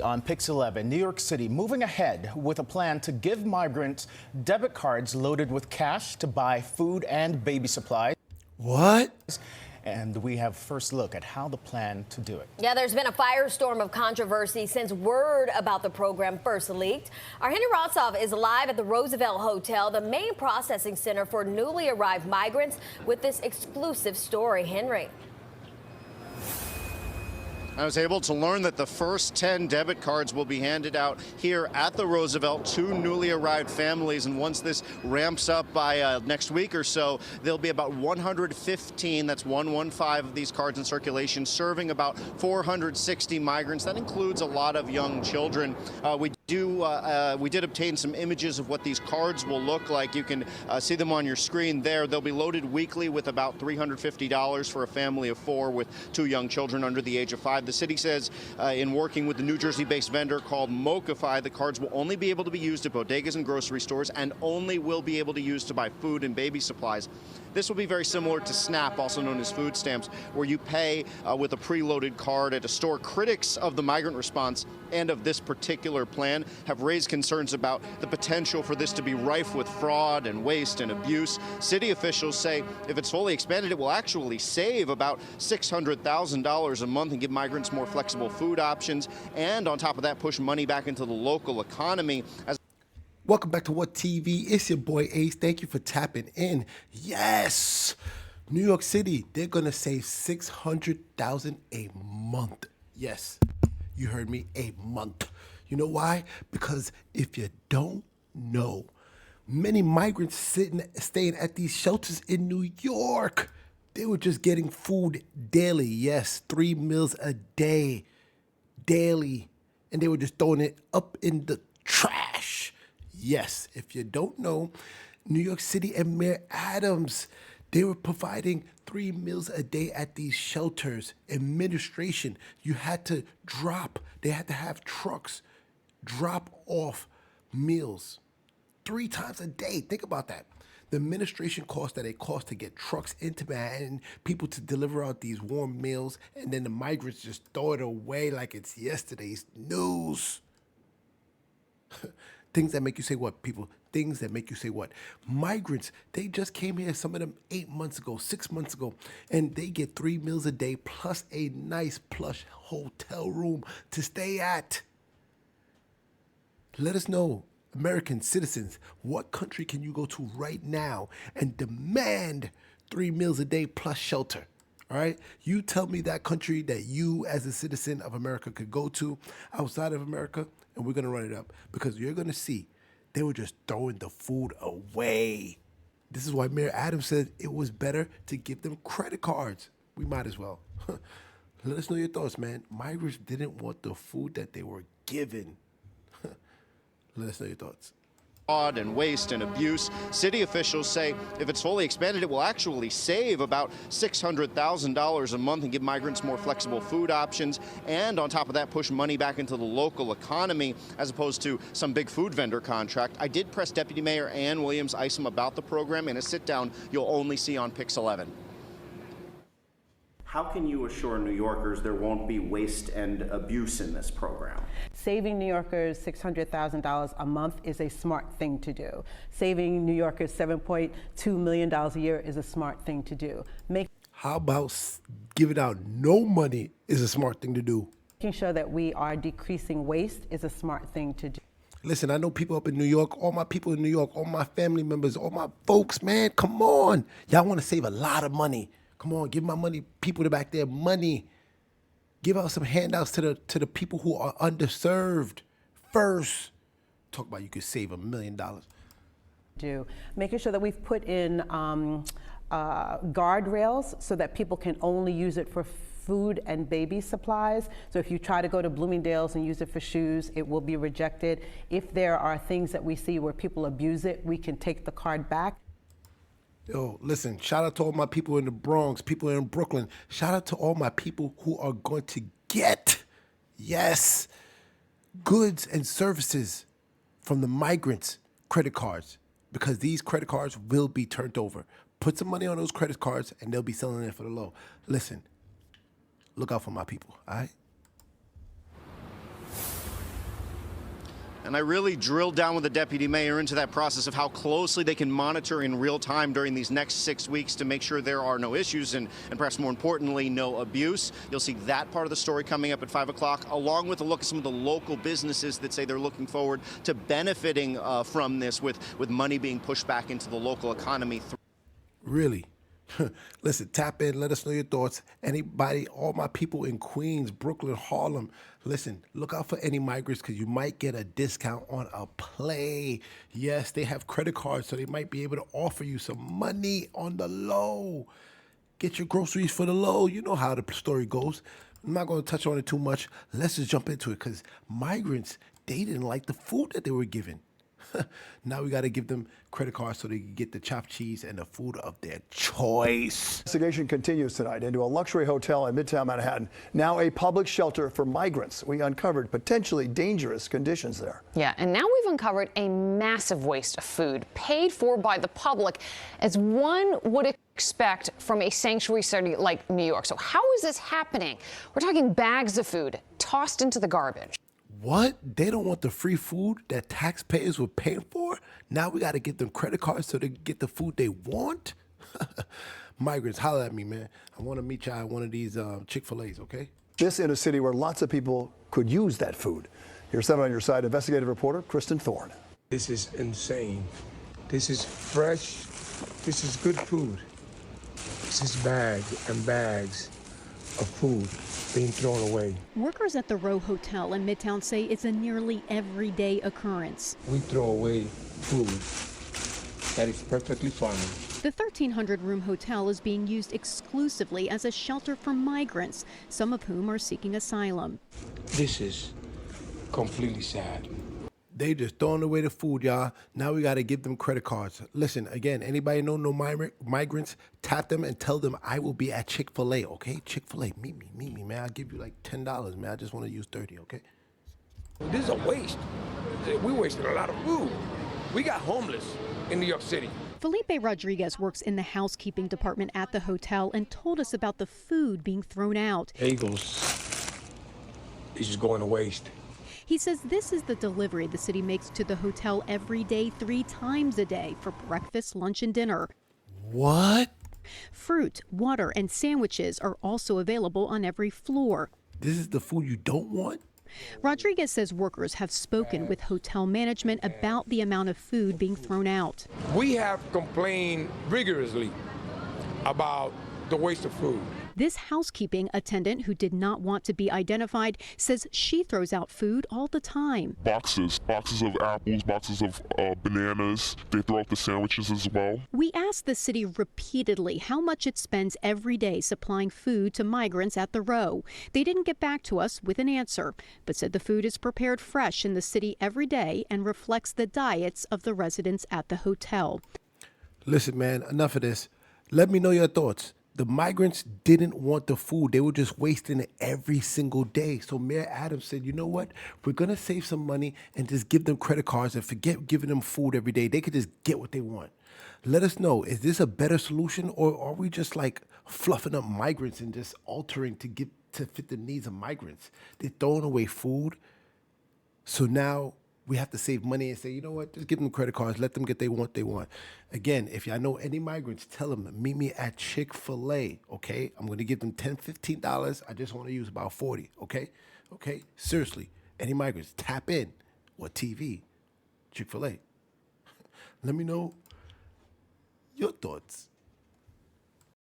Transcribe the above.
on Pix 11. New York City moving ahead with a plan to give migrants debit cards loaded with cash to buy food and baby supplies. What? And we have first look at how the plan to do it. Yeah, there's been a firestorm of controversy since word about the program first leaked. Our Henry Rotsoff is live at the Roosevelt Hotel, the main processing center for newly arrived migrants, with this exclusive story. Henry. I was able to learn that the first 10 debit cards will be handed out here at the Roosevelt to newly arrived families. And once this ramps up by next week or so, there'll be about 115, that's 115 of these cards in circulation, serving about 460 migrants. That includes a lot of young children. We did obtain some images of what these cards will look like. You can see them on your screen there. They'll be loaded weekly with about $350 for a family of 4 with 2 young children under the age of 5. The city says in working with the New Jersey-based vendor called Mocify, the cards will only be able to be used at bodegas and grocery stores and only will be able to use to buy food and baby supplies. This will be very similar to SNAP, also known as food stamps, where you pay with a preloaded card at a store. Critics of the migrant response and of this particular plan have raised concerns about the potential for this to be rife with fraud and waste and abuse. City officials say if it's fully expanded, it will actually save about $600,000 a month and give migrants more flexible food options, and on top of that, push money back into the local economy. Welcome back to What TV. It's your boy Ace. Thank you for tapping in. Yes, New York City, they're gonna save $600,000 a month. Yes, you heard me, a month. You know why? Because if you don't know, many migrants staying at these shelters in New York, they were just getting food daily. Yes, 3 meals a day, daily. And they were just throwing it up in the trash. Yes, if you don't know, New York City and Mayor Adams, they were providing 3 meals a day at these shelters. Administration, you had to they had to have trucks drop off meals 3 times a day. Think about that. The administration cost that it cost to get trucks into Manhattan, people to deliver out these warm meals, and then the migrants just throw it away like it's yesterday's news. Things that make you say what, people? Things that make you say what? Migrants, they just came here, some of them 8 months ago, 6 months ago, and they get 3 meals a day plus a nice plush hotel room to stay at. Let us know, American citizens, what country can you go to right now and demand 3 meals a day plus shelter? All right? You tell me that country that you as a citizen of America could go to outside of America, and we're going to run it up, because you're going to see they were just throwing the food away. This is why Mayor Adams said it was better to give them credit cards. We might as well. Let us know your thoughts, man. Migrants didn't want the food that they were given. Let us know your thoughts. Fraud and waste and abuse. City officials say if it's fully expanded, it will actually save about $600,000 a month and give migrants more flexible food options, and on top of that, push money back into the local economy as opposed to some big food vendor contract. I did press Deputy Mayor Ann Williams Isom about the program in a sit-down you'll only see on Pix 11. How can you assure New Yorkers there won't be waste and abuse in this program? Saving New Yorkers $600,000 a month is a smart thing to do. Saving New Yorkers $7.2 million a year is a smart thing to do. How about giving out no money is a smart thing to do? Making sure that we are decreasing waste is a smart thing to do. Listen, I know people up in New York, all my people in New York, all my family members, all my folks, man, come on. Y'all want to save a lot of money. Come on, give my money, people back there money. Give out some handouts to the people who are underserved first. Talk about you could save $1 million. Making sure that we've put in guardrails so that people can only use it for food and baby supplies. So if you try to go to Bloomingdale's and use it for shoes, it will be rejected. If there are things that we see where people abuse it, we can take the card back. Yo, listen, shout out to all my people in the Bronx, people in Brooklyn. Shout out to all my people who are going to get, yes, goods and services from the migrants' credit cards, because these credit cards will be turned over. Put some money on those credit cards and they'll be selling it for the low. Listen, look out for my people, all right? And I really drilled down with the deputy mayor into that process of how closely they can monitor in real time during these next 6 weeks to make sure there are no issues and perhaps more importantly, no abuse. You'll see that part of the story coming up at 5 o'clock, along with a look at some of the local businesses that say they're looking forward to benefiting from this with money being pushed back into the local economy. Really? Listen, tap in, let us know your thoughts. Anybody, all my people in Queens, Brooklyn, Harlem, listen, look out for any migrants because you might get a discount on a play. Yes, they have credit cards, so they might be able to offer you some money on the low. Get your groceries for the low. You know how the story goes. I'm not going to touch on it too much. Let's just jump into it because migrants, they didn't like the food that they were given. Now we got to give them credit cards so they can get the chopped cheese and the food of their choice. Investigation continues tonight into a luxury hotel in Midtown Manhattan, now a public shelter for migrants. We uncovered potentially dangerous conditions there. Yeah, and now we've uncovered a massive waste of food paid for by the public, as one would expect from a sanctuary city like New York. So how is this happening? We're talking bags of food tossed into the garbage. What? They don't want the free food that taxpayers were paying for? Now we got to give them credit cards so they get the food they want? Migrants, holler at me, man. I want to meet you at one of these Chick-fil-A's, okay? This in a city where lots of people could use that food. Here's 7 on your side investigative reporter Kristen Thorne. This is insane. This is fresh. This is good food. This is bags and bags of food being thrown away. Workers at the Row Hotel in Midtown say it's a nearly everyday occurrence. We throw away food that is perfectly fine. The 1,300-room hotel is being used exclusively as a shelter for migrants, some of whom are seeking asylum. This is completely sad. They just throwing away the food, y'all. Now we got to give them credit cards. Listen, again, anybody know no migrants, tap them and tell them I will be at Chick-fil-A, okay? Chick-fil-A, meet me, man. I'll give you like $10, man. I just want to use 30, okay? This is a waste. We're wasting a lot of food. We got homeless in New York City. Felipe Rodriguez works in the housekeeping department at the hotel and told us about the food being thrown out. Bagels is just going to waste. He says this is the delivery the city makes to the hotel every day, 3 times a day for breakfast, lunch, and dinner. What? Fruit, water, and sandwiches are also available on every floor. This is the food you don't want? Rodriguez says workers have spoken with hotel management about the amount of food being thrown out. We have complained rigorously about the waste of food. This housekeeping attendant, who did not want to be identified, says she throws out food all the time. Boxes of apples, boxes of bananas. They throw out the sandwiches as well. We asked the city repeatedly how much it spends every day supplying food to migrants at the Row. They didn't get back to us with an answer, but said the food is prepared fresh in the city every day and reflects the diets of the residents at the hotel. Listen, man, enough of this. Let me know your thoughts. The migrants didn't want the food. They were just wasting it every single day. So Mayor Adams said, you know what? We're going to save some money and just give them credit cards and forget giving them food every day. They could just get what they want. Let us know. Is this a better solution, or are we just like fluffing up migrants and just altering to fit the needs of migrants? They're throwing away food. So now we have to save money and say, you know what, just give them credit cards, let them get what they want. Again, if y'all know any migrants, tell them, meet me at Chick-fil-A, okay? I'm going to give them $10, $15. I just want to use about 40, okay? Okay? Seriously, any migrants, tap in. What TV? Chick-fil-A. Let me know your thoughts.